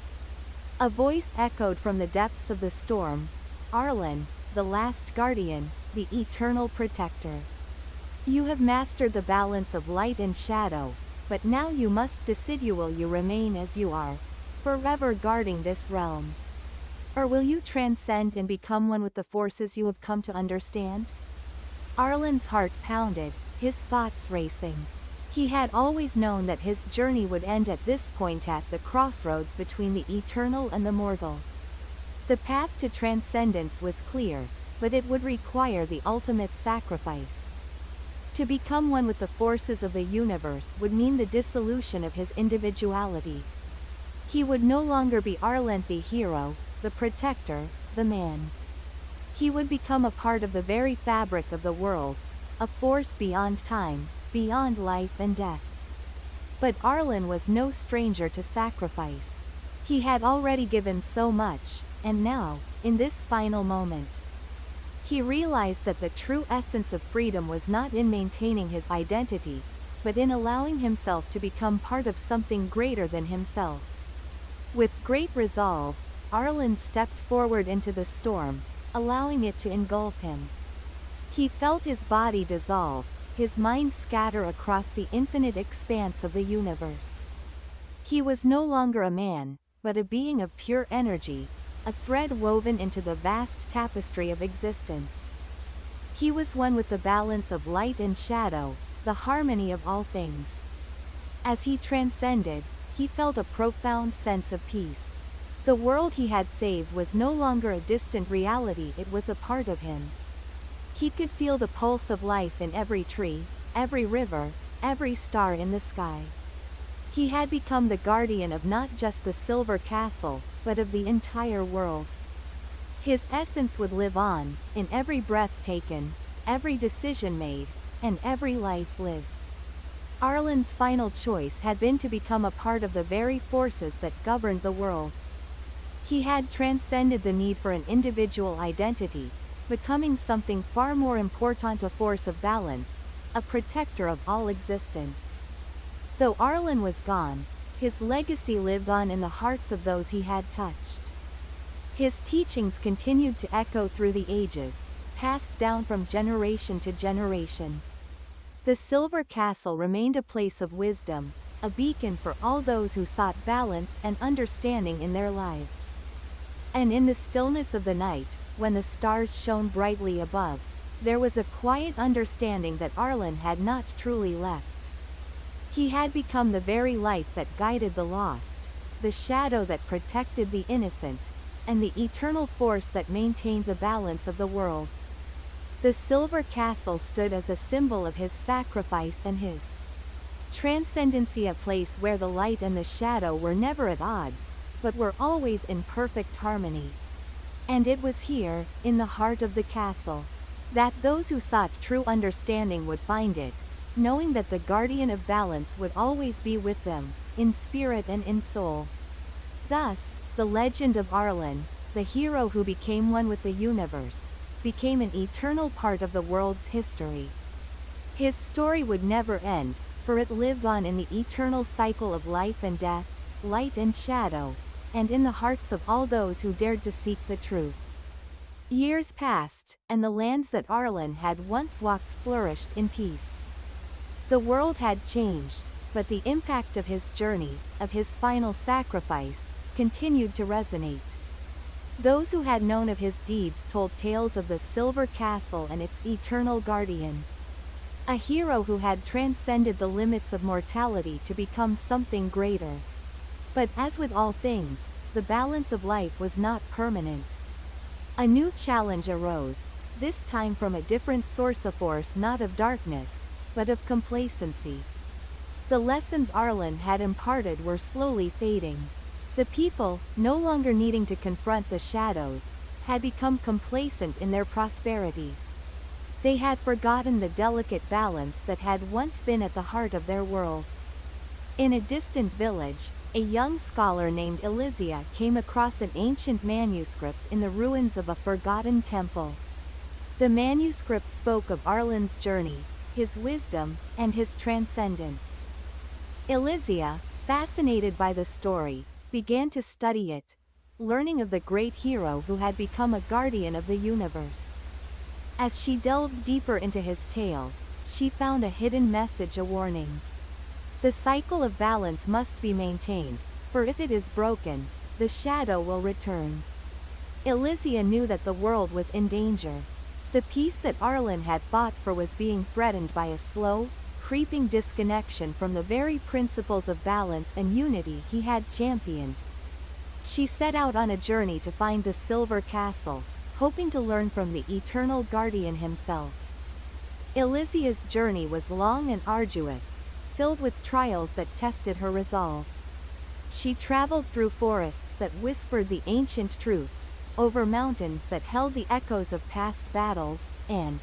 A voice echoed from the depths of the storm, "Arlen, the last guardian, the eternal protector. You have mastered the balance of light and shadow, but now you must decide, will you remain as you are, forever guarding this realm? Or will you transcend and become one with the forces you have come to understand?" Arlen's heart pounded, his thoughts racing. He had always known that his journey would end at this point, at the crossroads between the eternal and the mortal. The path to transcendence was clear, but it would require the ultimate sacrifice. To become one with the forces of the universe would mean the dissolution of his individuality. He would no longer be Arlen, the hero, the protector, the man. He would become a part of the very fabric of the world, a force beyond time, beyond life and death. But Arlen was no stranger to sacrifice. He had already given so much, and now, in this final moment, he realized that the true essence of freedom was not in maintaining his identity, but in allowing himself to become part of something greater than himself. With great resolve, Arlen stepped forward into the storm, allowing it to engulf him. He felt his body dissolve, his mind scatter across the infinite expanse of the universe. He was no longer a man, but a being of pure energy, a thread woven into the vast tapestry of existence. He was one with the balance of light and shadow, the harmony of all things. As he transcended, he felt a profound sense of peace. The world he had saved was no longer a distant reality, it was a part of him. He could feel the pulse of life in every tree, every river, every star in the sky. He had become the guardian of not just the Silver Castle, but of the entire world. His essence would live on, in every breath taken, every decision made, and every life lived. Arlen's final choice had been to become a part of the very forces that governed the world. He had transcended the need for an individual identity, becoming something far more important, a force of balance, a protector of all existence. Though Arlen was gone, his legacy lived on in the hearts of those he had touched. His teachings continued to echo through the ages, passed down from generation to generation. The Silver Castle remained a place of wisdom, a beacon for all those who sought balance and understanding in their lives. And in the stillness of the night, when the stars shone brightly above, there was a quiet understanding that Arlen had not truly left. He had become the very light that guided the lost, the shadow that protected the innocent, and the eternal force that maintained the balance of the world. The silver castle stood as a symbol of his sacrifice and his transcendency, a place where the light and the shadow were never at odds, but were always in perfect harmony. And it was here, in the heart of the castle, that those who sought true understanding would find it, knowing that the guardian of balance would always be with them, in spirit and in soul. Thus, the legend of Arlen, the hero who became one with the universe, became an eternal part of the world's history. His story would never end, for it lived on in the eternal cycle of life and death, light and shadow, and in the hearts of all those who dared to seek the truth. Years passed, and the lands that Arlen had once walked flourished in peace. The world had changed, but the impact of his journey, of his final sacrifice, continued to resonate. Those who had known of his deeds told tales of the Silver Castle and its eternal guardian. A hero who had transcended the limits of mortality to become something greater. But as with all things, the balance of life was not permanent. A new challenge arose, this time from a different source, a force not of darkness, but of complacency. The lessons Arlen had imparted were slowly fading. The people, no longer needing to confront the shadows, had become complacent in their prosperity. They had forgotten the delicate balance that had once been at the heart of their world. In a distant village, a young scholar named Elysia came across an ancient manuscript in the ruins of a forgotten temple. The manuscript spoke of Arlen's journey, his wisdom, and his transcendence. Elysia, fascinated by the story, began to study it, learning of the great hero who had become a guardian of the universe. As she delved deeper into his tale, she found a hidden message, a warning. The cycle of balance must be maintained, for if it is broken, the shadow will return. Elysia knew that the world was in danger. The peace that Arlen had fought for was being threatened by a slow, creeping disconnection from the very principles of balance and unity he had championed. She set out on a journey to find the Silver Castle, hoping to learn from the eternal guardian himself. Elysia's journey was long and arduous, filled with trials that tested her resolve. She traveled through forests that whispered the ancient truths, over mountains that held the echoes of past battles, and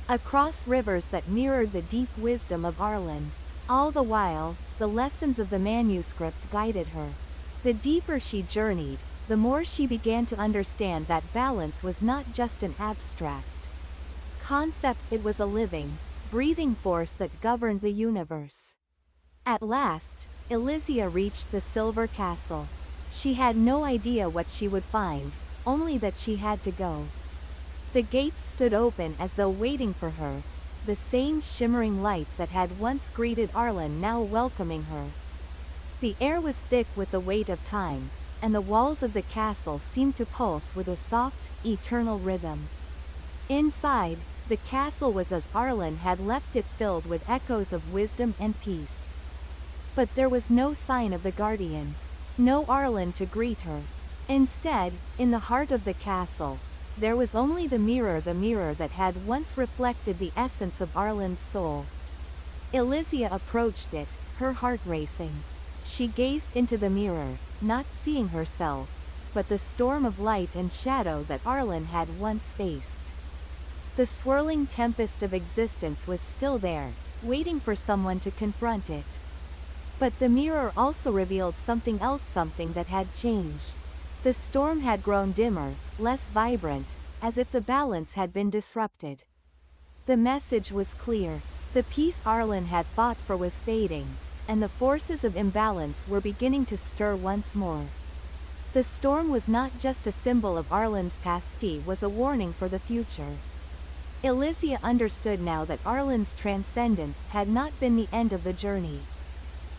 across rivers that mirrored the deep wisdom of Arlen. All the while, the lessons of the manuscript guided her. The deeper she journeyed, the more she began to understand that balance was not just an abstract concept, it was a living, breathing force that governed the universe. At last, Elysia reached the Silver Castle. She had no idea what she would find, only that she had to go. The gates stood open as though waiting for her, the same shimmering light that had once greeted Arlen now welcoming her. The air was thick with the weight of time, and the walls of the castle seemed to pulse with a soft, eternal rhythm. Inside, the castle was as Arlen had left it, filled with echoes of wisdom and peace. But there was no sign of the guardian. No Arlen to greet her. Instead, in the heart of the castle, there was only the mirror that had once reflected the essence of Arlen's soul. Elysia approached it, her heart racing. She gazed into the mirror, not seeing herself, but the storm of light and shadow that Arlen had once faced. The swirling tempest of existence was still there, waiting for someone to confront it. But the mirror also revealed something else, something that had changed. The storm had grown dimmer, less vibrant, as if the balance had been disrupted. The message was clear. The peace Arlen had fought for was fading, and the forces of imbalance were beginning to stir once more. The storm was not just a symbol of Arlen's past, it was a warning for the future. Elysia understood now that Arlen's transcendence had not been the end of the journey.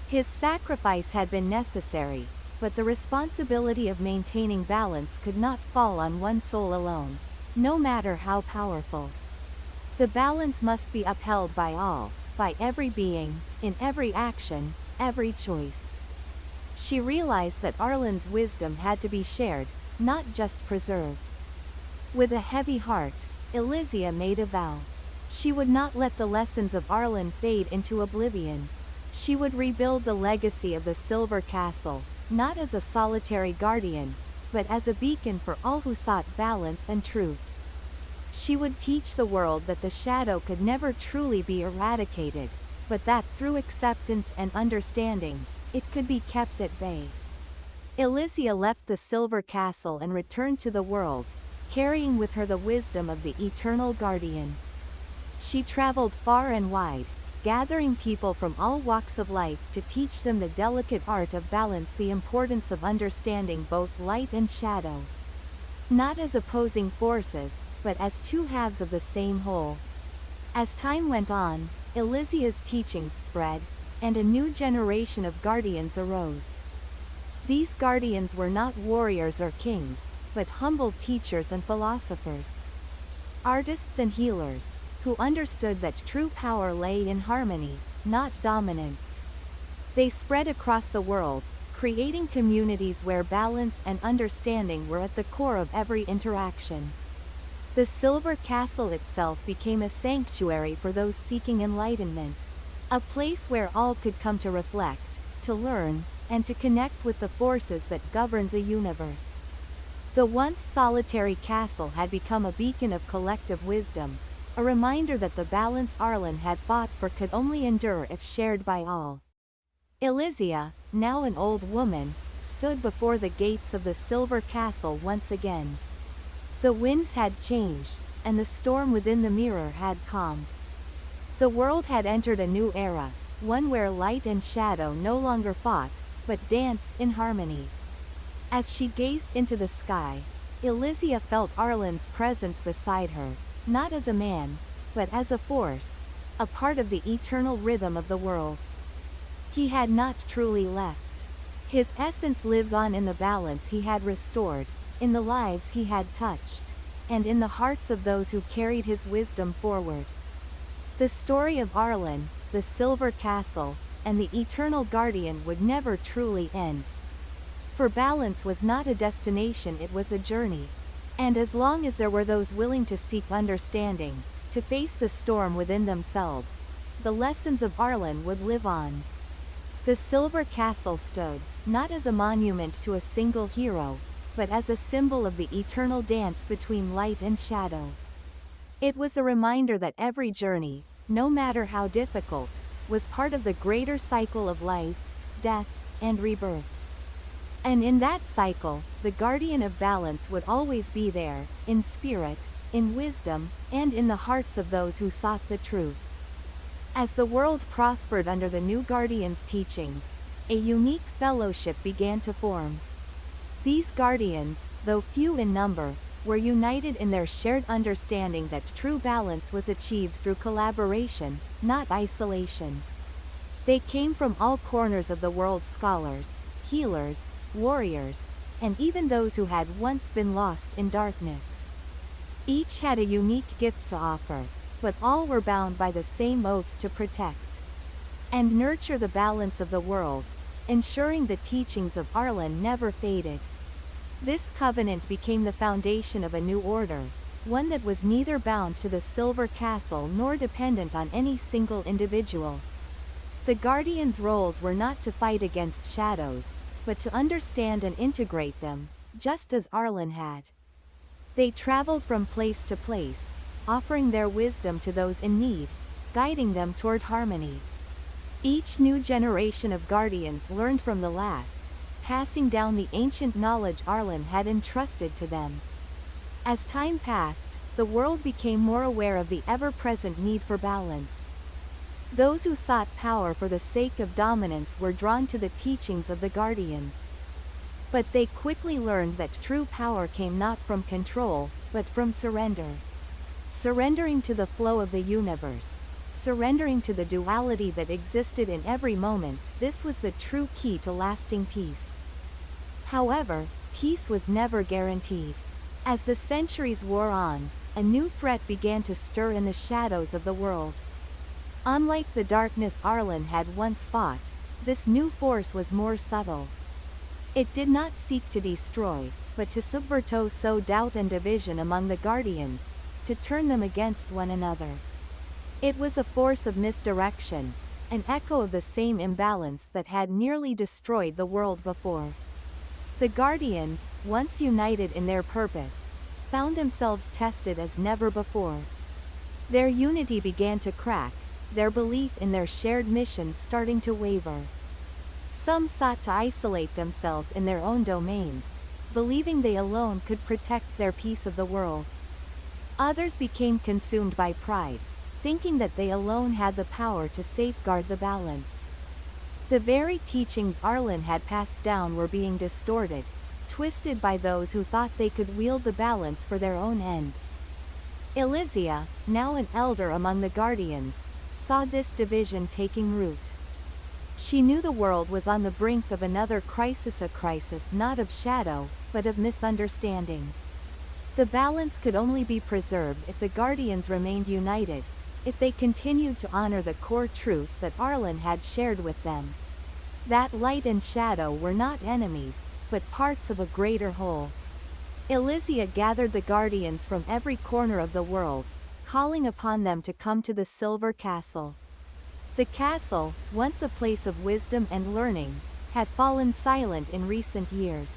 His sacrifice had been necessary, but the responsibility of maintaining balance could not fall on one soul alone, no matter how powerful. The balance must be upheld by all, by every being, in every action, every choice. She realized that Arlen's wisdom had to be shared, not just preserved. With a heavy heart, Elysia made a vow. She would not let the lessons of Arlen fade into oblivion. She would rebuild the legacy of the Silver Castle, not as a solitary guardian, but as a beacon for all who sought balance and truth. She would teach the world that the shadow could never truly be eradicated, but that through acceptance and understanding, it could be kept at bay. Elysia left the Silver Castle and returned to the world, carrying with her the wisdom of the Eternal Guardian. She traveled far and wide, gathering people from all walks of life to teach them the delicate art of balance, the importance of understanding both light and shadow. Not as opposing forces, but as two halves of the same whole. As time went on, Elysia's teachings spread, and a new generation of guardians arose. These guardians were not warriors or kings, but humble teachers and philosophers. Artists and healers, who understood that true power lay in harmony, not dominance. They spread across the world, creating communities where balance and understanding were at the core of every interaction. The Silver Castle itself became a sanctuary for those seeking enlightenment. A place where all could come to reflect, to learn, and to connect with the forces that governed the universe. The once solitary castle had become a beacon of collective wisdom, a reminder that the balance Arlen had fought for could only endure if shared by all. Elysia, now an old woman, stood before the gates of the Silver Castle once again. The winds had changed, and the storm within the mirror had calmed. The world had entered a new era, one where light and shadow no longer fought, but danced in harmony. As she gazed into the sky, Elysia felt Arlen's presence beside her, not as a man, but as a force, a part of the eternal rhythm of the world. He had not truly left. His essence lived on in the balance he had restored, in the lives he had touched, and in the hearts of those who carried his wisdom forward. The story of Arlen, the Silver Castle, and the Eternal Guardian would never truly end. For balance was not a destination, it was a journey. And as long as there were those willing to seek understanding, to face the storm within themselves, the lessons of Arlen would live on. The Silver Castle stood, not as a monument to a single hero, but as a symbol of the eternal dance between light and shadow. It was a reminder that every journey, no matter how difficult, was part of the greater cycle of life, death, and rebirth. And in that cycle, the guardian of balance would always be there, in spirit, in wisdom, and in the hearts of those who sought the truth. As the world prospered under the new guardian's teachings, a unique fellowship began to form. These guardians, though few in number, were united in their shared understanding that true balance was achieved through collaboration, not isolation. They came from all corners of the world: scholars, healers, warriors, and even those who had once been lost in darkness. Each had a unique gift to offer, but all were bound by the same oath to protect and nurture the balance of the world, ensuring the teachings of Arlen never faded. This covenant became the foundation of a new order, one that was neither bound to the Silver Castle nor dependent on any single individual. The Guardians' roles were not to fight against shadows, but to understand and integrate them, just as Arlen had. They traveled from place to place, offering their wisdom to those in need, guiding them toward harmony. Each new generation of Guardians learned from the last, passing down the ancient knowledge Arlen had entrusted to them. As time passed, the world became more aware of the ever-present need for balance. Those who sought power for the sake of dominance were drawn to the teachings of the Guardians. But they quickly learned that true power came not from control, but from surrender. Surrendering to the flow of the universe, surrendering to the duality that existed in every moment, this was the true key to lasting peace. However, peace was never guaranteed. As the centuries wore on, a new threat began to stir in the shadows of the world. Unlike the darkness Arlen had once fought, this new force was more subtle. It did not seek to destroy, but to subverto sow doubt and division among the guardians, to turn them against one another. It was a force of misdirection, an echo of the same imbalance that had nearly destroyed the world before. The guardians, once united in their purpose, found themselves tested as never before. Their unity began to crack, their belief in their shared mission starting to waver. Some sought to isolate themselves in their own domains, believing they alone could protect their piece of the world. Others became consumed by pride, thinking that they alone had the power to safeguard the balance. The very teachings Arlen had passed down were being distorted, twisted by those who thought they could wield the balance for their own ends. Elysia, now an elder among the guardians, saw this division taking root. She knew the world was on the brink of another crisis, a crisis not of shadow, but of misunderstanding. The balance could only be preserved if the guardians remained united, if they continued to honor the core truth that Arlen had shared with them. That light and shadow were not enemies, but parts of a greater whole. Elysia gathered the guardians from every corner of the world, calling upon them to come to the Silver Castle. The castle, once a place of wisdom and learning, had fallen silent in recent years.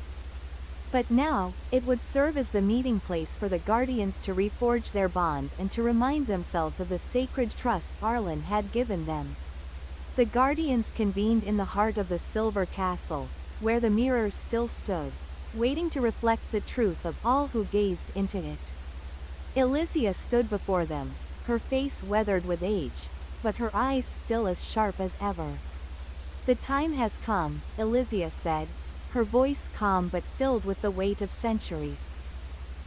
But now, it would serve as the meeting place for the guardians to reforge their bond and to remind themselves of the sacred trust Arlen had given them. The guardians convened in the heart of the Silver Castle, where the mirror still stood, waiting to reflect the truth of all who gazed into it. Elysia stood before them, her face weathered with age, but her eyes still as sharp as ever. "The time has come," Elysia said, her voice calm but filled with the weight of centuries.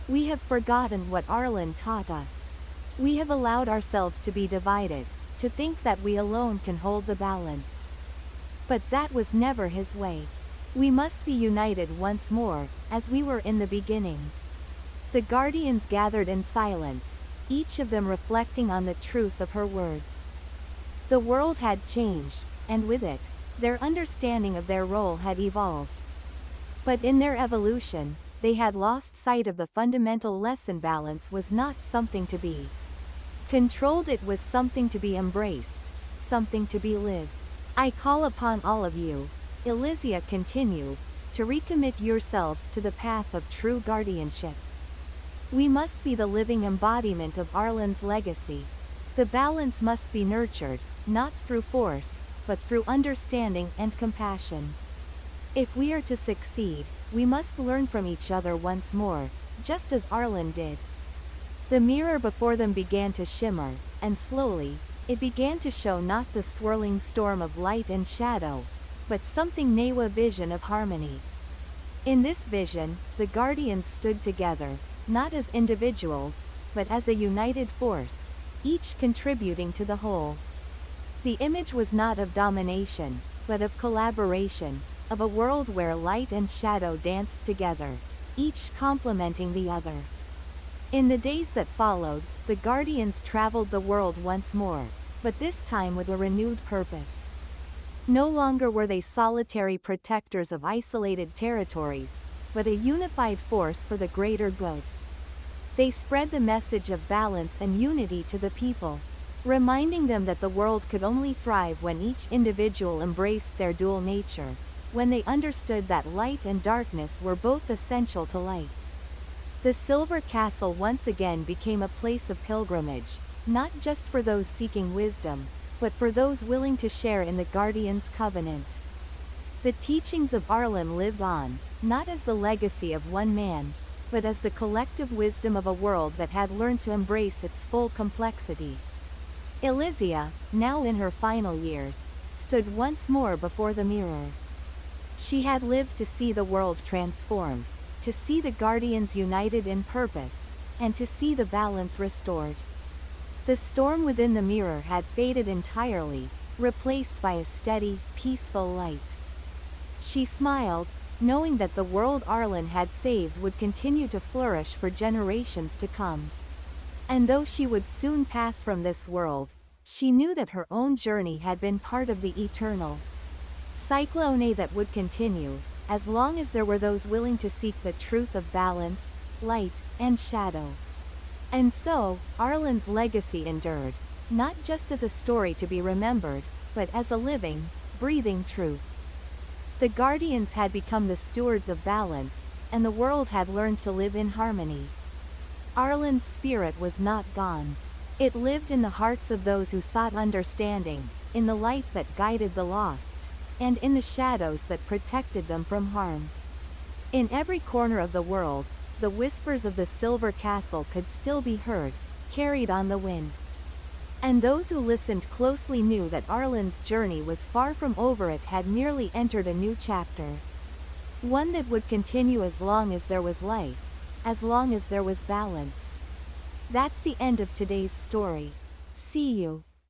"We have forgotten what Arlen taught us. We have allowed ourselves to be divided, to think that we alone can hold the balance. But that was never his way. We must be united once more, as we were in the beginning." The guardians gathered in silence, each of them reflecting on the truth of her words. The world had changed, and with it, their understanding of their role had evolved. But in their evolution, they had lost sight of the fundamental lesson: balance was not something to be controlled, it was something to be embraced, something to be lived. "I call upon all of you," Elysia continued, "to recommit yourselves to the path of true guardianship. We must be the living embodiment of Arlen's legacy. The balance must be nurtured, not through force, but through understanding and compassion. If we are to succeed, we must learn from each other once more, just as Arlen did." The mirror before them began to shimmer, and slowly, it began to show not the swirling storm of light and shadow, but something new, a vision of harmony. In this vision, the guardians stood together, not as individuals, but as a united force, each contributing to the whole. The image was not of domination, but of collaboration, of a world where light and shadow danced together, each complementing the other. In the days that followed, the guardians traveled the world once more, but this time with a renewed purpose. No longer were they solitary protectors of isolated territories, but a unified force for the greater good. They spread the message of balance and unity to the people, reminding them that the world could only thrive when each individual embraced their dual nature, when they understood that light and darkness were both essential to life. The Silver Castle once again became a place of pilgrimage, not just for those seeking wisdom, but for those willing to share in the Guardian's covenant. The teachings of Arlen lived on, not as the legacy of one man, but as the collective wisdom of a world that had learned to embrace its full complexity. Elysia, now in her final years, stood once more before the mirror. She had lived to see the world transformed, to see the Guardians united in purpose, and to see the balance restored. The storm within the mirror had faded entirely, replaced by a steady, peaceful light. She smiled, knowing that the world Arlen had saved would continue to flourish for generations to come. And though she would soon pass from this world, she knew that her own journey had been part of the eternal cyclone that would continue, as long as there were those willing to seek the truth of balance, light, and shadow. And so, Arlen's legacy endured, not just as a story to be remembered, but as a living, breathing truth. The guardians had become the stewards of balance, and the world had learned to live in harmony. Arlen's spirit was not gone. It lived in the hearts of those who sought understanding, in the light that guided the lost, and in the shadows that protected them from harm. In every corner of the world, the whispers of the Silver Castle could still be heard, carried on the wind. And those who listened closely knew that Arlen's journey was far from over. It had merely entered a new chapter. One that would continue as long as there was life, as long as there was balance. That's the end of today's story. See you.